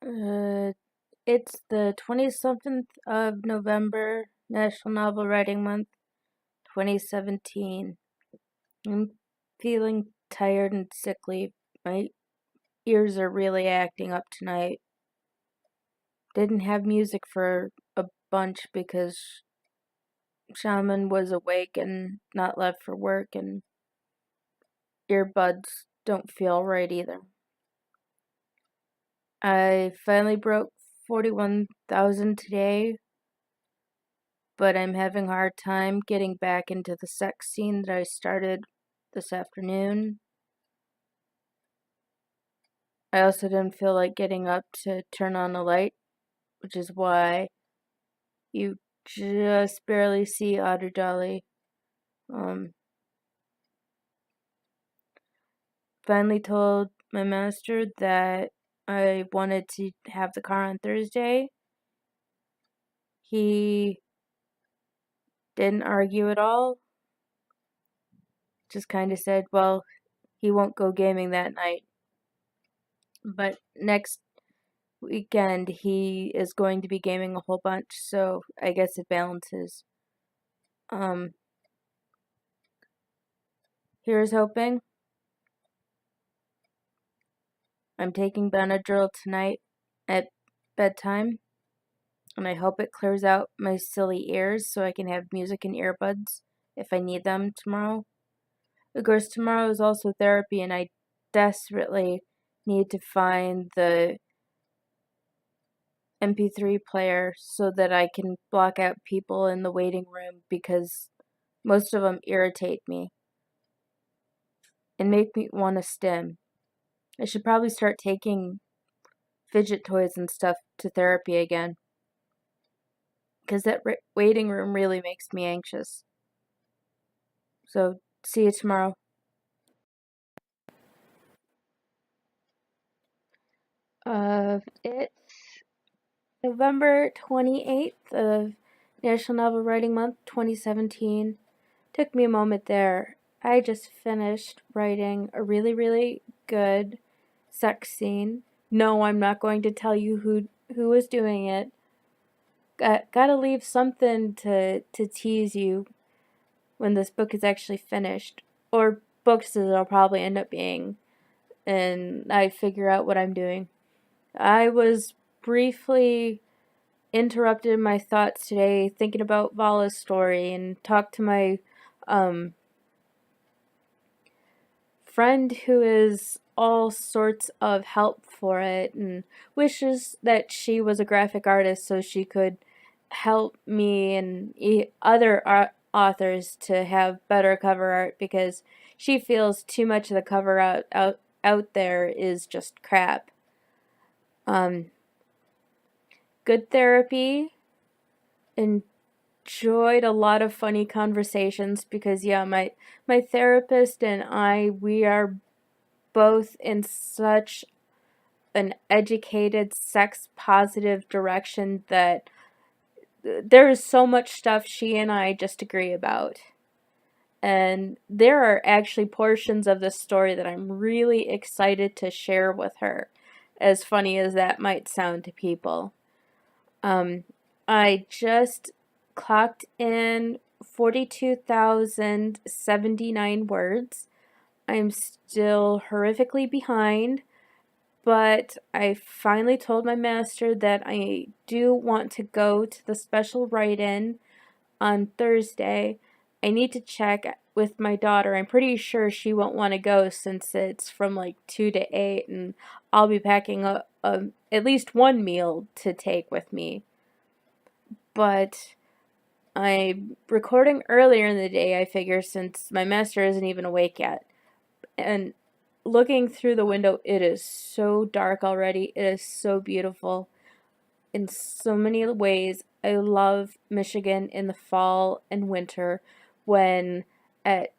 Uh, it's the 27th of November, National Novel Writing Month, 2017. I'm feeling tired and sickly. My ears are really acting up tonight. Didn't have music for a bunch because Shaman was awake and not left for work, and earbuds don't feel right either. I finally broke 41,000 today, but I'm having a hard time getting back into the sex scene that I started this afternoon. I also didn't feel like getting up to turn on the light, which is why you just barely see Otter Dolly. Finally told my master that I wanted to have the car on Thursday. He didn't argue at all, just kind of said, well, he won't go gaming that night. But next weekend he is going to be gaming a whole bunch, so I guess it balances. Here's hoping. I'm taking Benadryl tonight at bedtime, and I hope it clears out my silly ears so I can have music and earbuds if I need them tomorrow. Of course, tomorrow is also therapy, and I desperately need to find the MP3 player so that I can block out people in the waiting room because most of them irritate me and make me want to stim. I should probably start taking fidget toys and stuff to therapy again because that waiting room really makes me anxious. So, see you tomorrow. It's November 28th of National Novel Writing Month 2017. Took me a moment there. I just finished writing a really, really good sex scene. No, I'm not going to tell you who was doing it. Gotta leave something to tease you when this book is actually finished. Or books as it'll probably end up being. And I figure out what I'm doing. I was briefly interrupted in my thoughts today thinking about Vala's story and talked to my friend who is all sorts of help for it and wishes that she was a graphic artist so she could help me and other authors to have better cover art because she feels too much of the cover out there is just crap. Good therapy. Enjoyed a lot of funny conversations because my therapist and we are both in such an educated sex positive direction that there is so much stuff she and I just agree about. And there are actually portions of this story that I'm really excited to share with her, as funny as that might sound to people. I just clocked in 42,079 words. I'm still horrifically behind, but I finally told my master that I do want to go to the special write-in on Thursday. I need to check with my daughter. I'm pretty sure she won't want to go since it's from like 2 to 8 and I'll be packing at least one meal to take with me. But I'm recording earlier in the day, I figure, since my master isn't even awake yet. And looking through the window, it is so dark already. It is so beautiful in so many ways. I love Michigan in the fall and winter when at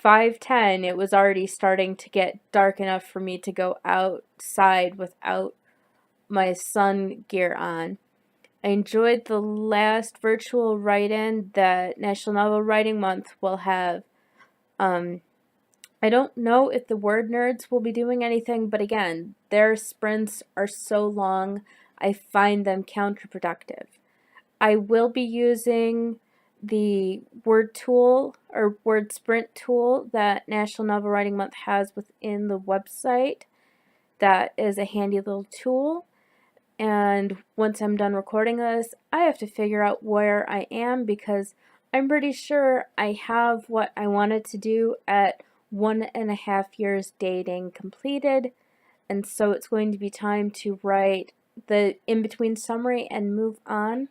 5:10 it was already starting to get dark enough for me to go outside without my sun gear on. I enjoyed the last virtual write-in that National Novel Writing Month will have. I don't know if the word nerds will be doing anything, but again, their sprints are so long, I find them counterproductive. I will be using the word tool or word sprint tool that National Novel Writing Month has within the website. That is a handy little tool. And once I'm done recording this, I have to figure out where I am because I'm pretty sure I have what I wanted to do at 1.5 years dating completed. And so it's going to be time to write the in-between summary and move on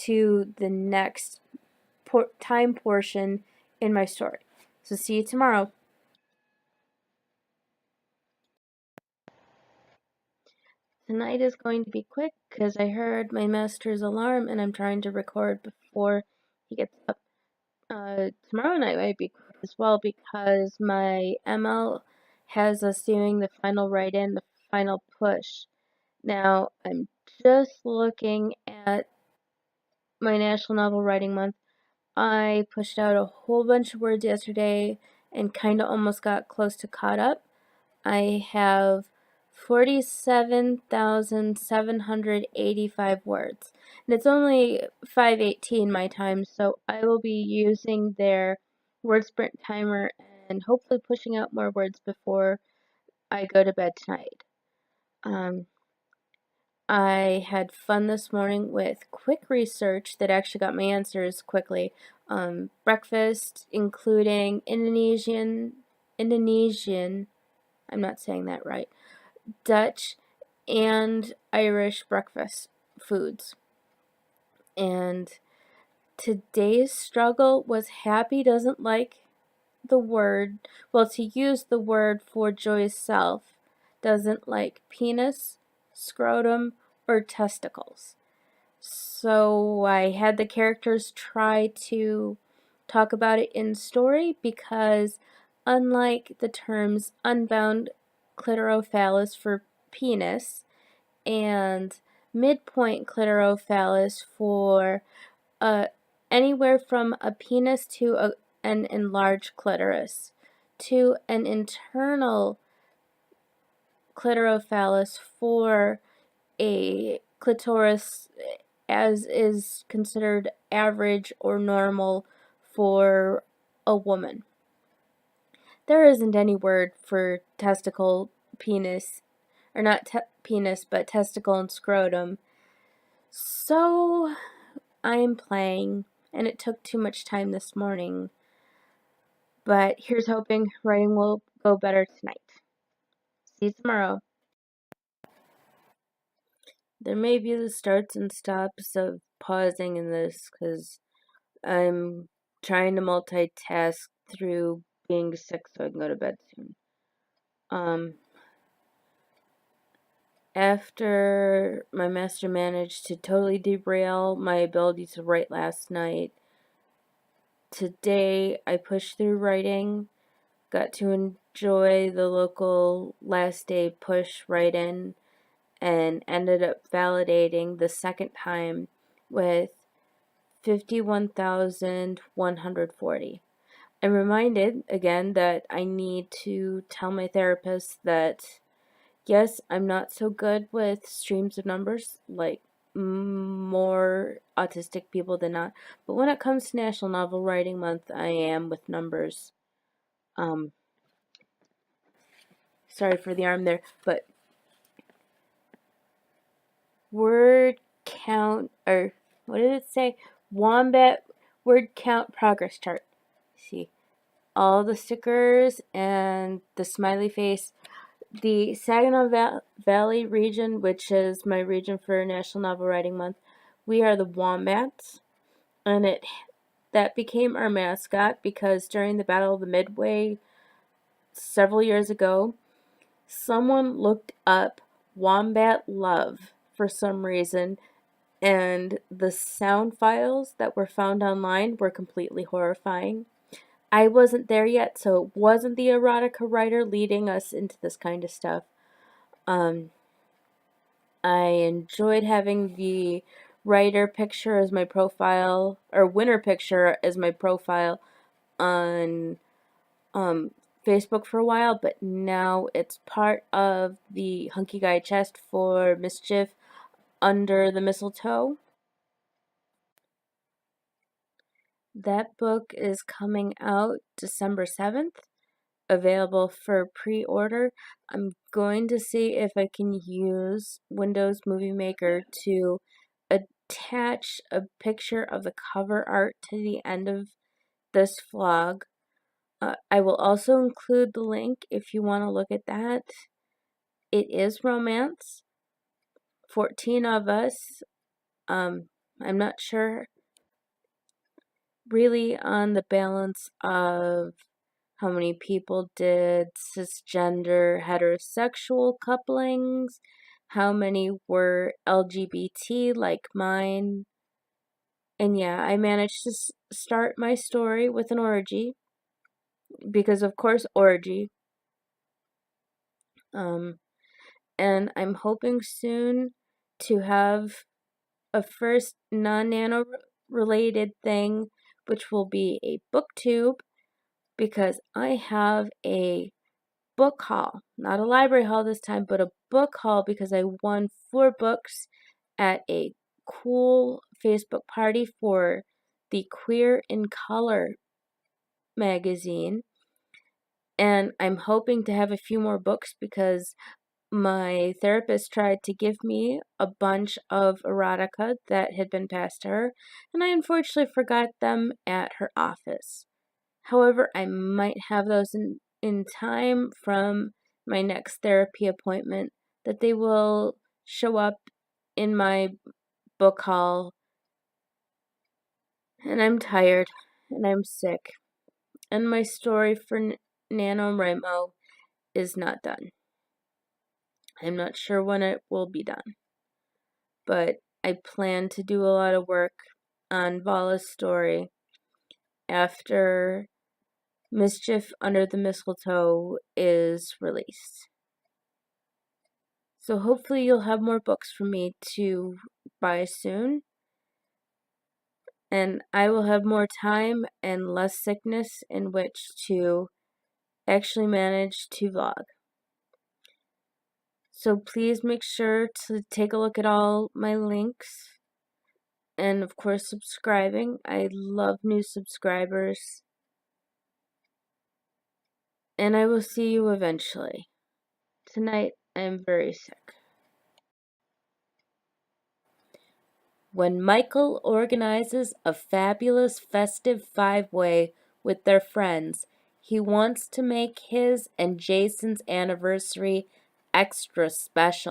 to the next time portion in my story. So see you tomorrow. Tonight is going to be quick because I heard my master's alarm and I'm trying to record before he gets up. Tomorrow night might be quick as well because my ML has us doing the final write-in, the final push. Now, I'm just looking at my National Novel Writing Month. I pushed out a whole bunch of words yesterday and kind of almost got close to caught up. I have 47,785 words. And it's only 5:18 my time, so I will be using their word sprint timer and hopefully pushing out more words before I go to bed tonight. I had fun this morning with quick research that actually got my answers quickly. Breakfast, including Indonesian, I'm not saying that right, Dutch, and Irish breakfast foods. And today's struggle was Happy doesn't like the word, well, to use the word for Joy's self, doesn't like penis, scrotum, or testicles. So I had the characters try to talk about it in story because unlike the terms unbound clitorophallus for penis and midpoint clitorophallus for anywhere from a penis to an enlarged clitoris to an internal clitorophallus for a clitoris as is considered average or normal for a woman. There isn't any word for testicle, penis, or not penis, but testicle and scrotum. So I'm playing, and it took too much time this morning. But here's hoping writing will go better tonight. See you tomorrow. There may be the starts and stops of pausing in this because I'm trying to multitask through being sick so I can go to bed soon. After my master managed to totally derail my ability to write last night, today I pushed through writing, got to enjoy the local last day push write-in, and ended up validating the second time with 51,140. I'm reminded again that I need to tell my therapist that yes, I'm not so good with streams of numbers, like more autistic people than not, but when it comes to National Novel Writing Month, I am with numbers. Sorry for the arm there, but word count, or what did it say? Wombat word count progress chart. See, all the stickers and the smiley face. The Saginaw Valley region, which is my region for National Novel Writing Month, we are the Wombats, and that became our mascot because during the Battle of the Midway several years ago, someone looked up Wombat Love for some reason, and the sound files that were found online were completely horrifying. I wasn't there yet, so it wasn't the erotica writer leading us into this kind of stuff. I enjoyed having the writer picture as my profile, or winner picture as my profile on Facebook for a while, but now it's part of the Hunky Guy chest for Mischief Under the Mistletoe. That book is coming out December 7th, available for pre-order. I'm going to see if I can use Windows Movie Maker to attach a picture of the cover art to the end of this vlog. I will also include the link if you want to look at that. It is romance. 14 of us. I'm not sure really on the balance of how many people did cisgender heterosexual couplings, how many were LGBT like mine. And yeah, I managed to start my story with an orgy, because of course orgy. And I'm hoping soon to have a first non-nano related thing, which will be a booktube, because I have a book haul, not a library haul this time, but a book haul, because I won 4 books at a cool Facebook party for the Queer in Color magazine. And I'm hoping to have a few more books because my therapist tried to give me a bunch of erotica that had been passed to her, and I unfortunately forgot them at her office. However, I might have those in time from my next therapy appointment, that they will show up in my book haul. And I'm tired, and I'm sick, and my story for NaNoWriMo is not done. I'm not sure when it will be done, but I plan to do a lot of work on Vala's story after Mischief Under the Mistletoe is released. So hopefully you'll have more books from me to buy soon, and I will have more time and less sickness in which to actually manage to vlog. So please make sure to take a look at all my links, and of course subscribing. I love new subscribers, and I will see you eventually. Tonight I am very sick. When Michael organizes a fabulous festive 5-way with their friends, he wants to make his and Jason's anniversary extra special.